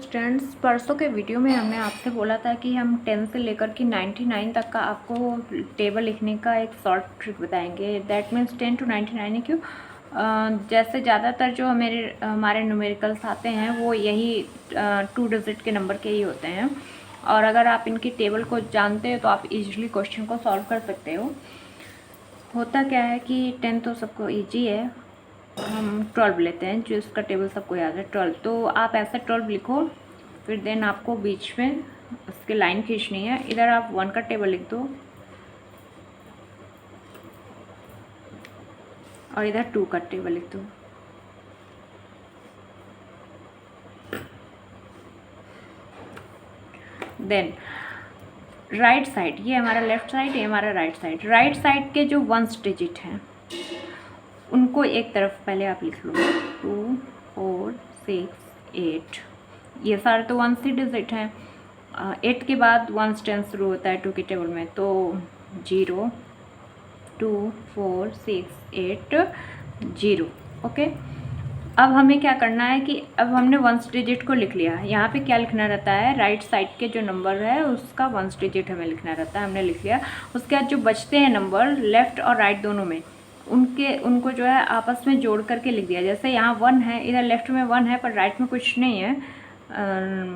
Students, परसों के video में हमने आपसे बोला था कि हम 10 से लेकर कि 99 तक का आपको टेबल लिखने का एक शॉर्ट ट्रिक बताएंगे। दैट मीन्स 10 to 99 है। क्यों? जैसे ज़्यादातर जो हमारे न्यूमेरिकल्स आते हैं वो यही 2 डिजिट के नंबर के ही होते हैं, और अगर आप इनकी टेबल को जानते हो तो आप इजीली क्वेश्चन को सॉल्व कर सकते हो। होता क्या है कि 10 तो सबको ईजी है, हम 12 लेते हैं जो इसका टेबल सबको याद है 12। तो आप ऐसा 12 लिखो, फिर देन आपको बीच में उसके लाइन खींचनी है। इधर आप 1 का टेबल लिख दो और इधर 2 का टेबल लिख दो। देन राइट साइड, ये हमारा लेफ्ट साइड, ये हमारा राइट साइड। राइट साइड के जो 1 डिजिट हैं उनको एक तरफ पहले आप लिख लो। 2, 4, 6, 8, ये सारे तो 1 से डिजिट हैं। 8 के बाद 1 10 शुरू होता है 2 के टेबल में, तो 0, 2, 4, 6, 8, 0। ओके, अब हमें क्या करना है कि अब हमने 1 डिजिट को लिख लिया। यहाँ पे क्या लिखना रहता है, राइट साइड के जो नंबर है उसका 1 डिजिट हमें लिखना रहता है। हमने लिख लिया। उसके बाद जो बचते हैं नंबर लेफ़्ट और राइट दोनों में, उनको जो है आपस में जोड़ करके लिख दिया। जैसे यहाँ 1 है, इधर लेफ्ट में 1 है पर राइट में कुछ नहीं है,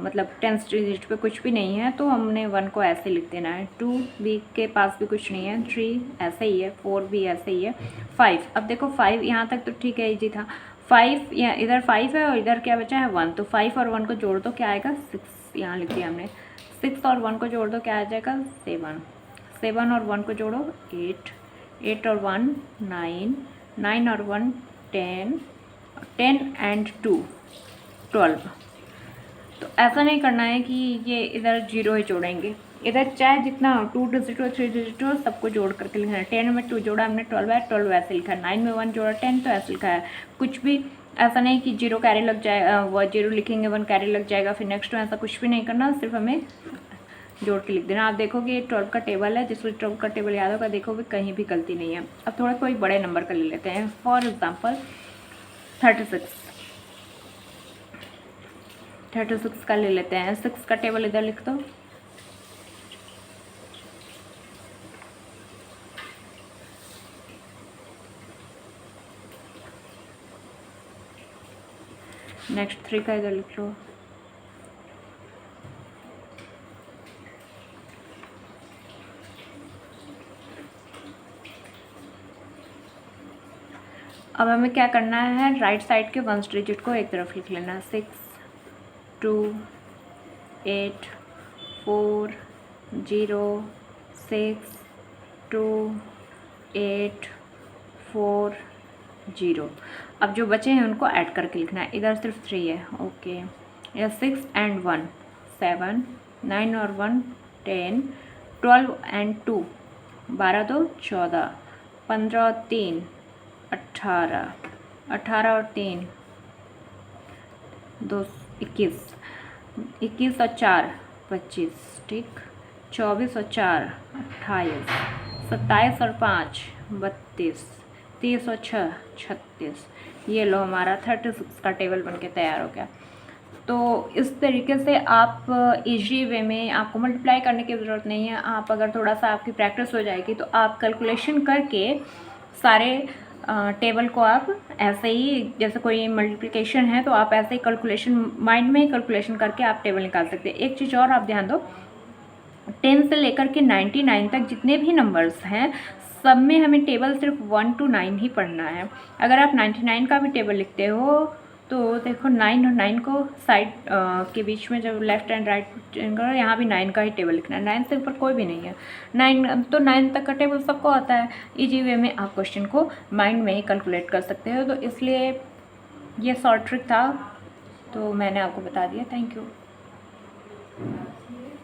मतलब 10 डिजिट पे कुछ भी नहीं है, तो हमने 1 को ऐसे लिख देना है। 2 भी के पास भी कुछ नहीं है, 3 ऐसे ही है, 4 भी ऐसे ही है, 5। अब देखो 5 यहाँ तक तो ठीक है, इजी था। 5 यहाँ इधर 5 है और इधर क्या बचा है 1, तो 5 और 1 को जोड़ दो क्या आएगा 6। यहाँ लिख दिया हमने। 6 और 1 को जोड़ दो क्या आ जाएगा 7। 7 और 1 को जोड़ो 8। 8 और 1 9। 9 और 1 10। 10 एंड 2 12। तो ऐसा नहीं करना है कि ये इधर 0 ही जोड़ेंगे, इधर चाहे जितना 2 डिजिट हो 3 डिजिट हो सबको जोड़ करके लिखना है। 10 में 2 जोड़ा हमने 12 है, 12 ऐसे लिखा है। 9 में 1 जोड़ा 10 तो ऐसे लिखा है। कुछ भी ऐसा नहीं कि 0 कैरी लग जाए, वो 0 लिखेंगे 1 कैरी लग जाएगा फिर नेक्स्ट में, ऐसा कुछ भी नहीं करना, सिर्फ हमें जोड़ के लिख देना। आप देखोगे ये 12 का टेबल है, जिसको 12 का टेबल याद होगा देखोगे कहीं भी गलती नहीं है। अब थोड़ा कोई बड़े नंबर का ले लेते हैं, फॉर एग्जाम्पल 36। 36 का ले लेते हैं। 6 का टेबल इधर लिख दो। नेक्स्ट 3 का इधर लिख लो। अब हमें क्या करना है, राइट साइड के 1 डिजिट को एक तरफ लिख लेना। 6, 2, 8, 4, 0, 6, 2, 8, 4, 0। अब जो बचे हैं उनको ऐड करके लिखना है। इधर सिर्फ 3 है, ओके। या 6 एंड 1 7, 9 और 1 10, 12 एंड 2 12 2 14, 15 और 3 18, 18 और 3 2 21, 21 और 4 25, ठीक। 24 और 4 28, 27 और 5 32, 30 और 6 36। ये लो हमारा 36 का टेबल बनके तैयार हो गया। तो इस तरीके से आप इजी वे में, आपको मल्टीप्लाई करने की ज़रूरत नहीं है। आप अगर थोड़ा सा आपकी प्रैक्टिस हो जाएगी तो आप कैलकुलेशन करके सारे टेबल को आप ऐसे ही, जैसे कोई मल्टीप्लिकेशन है तो आप ऐसे ही कैलकुलेशन माइंड में ही कैलकुलेशन करके आप टेबल निकाल सकते हैं। एक चीज़ और आप ध्यान दो, 10 से लेकर के 99 तक जितने भी नंबर्स हैं सब में हमें टेबल सिर्फ 1 to 9 ही पढ़ना है। अगर आप 99 का भी टेबल लिखते हो तो देखो 9 और 9 को साइड के बीच में जब लेफ्ट एंड राइट करो, यहाँ भी 9 का ही टेबल लिखना है। 9 से ऊपर कोई भी नहीं है। 9 तो 9 तक का टेबल सबको आता है। इजी वे में आप क्वेश्चन को माइंड में ही कैलकुलेट कर सकते हो। तो इसलिए ये शॉर्ट ट्रिक था, तो मैंने आपको बता दिया। Thank you.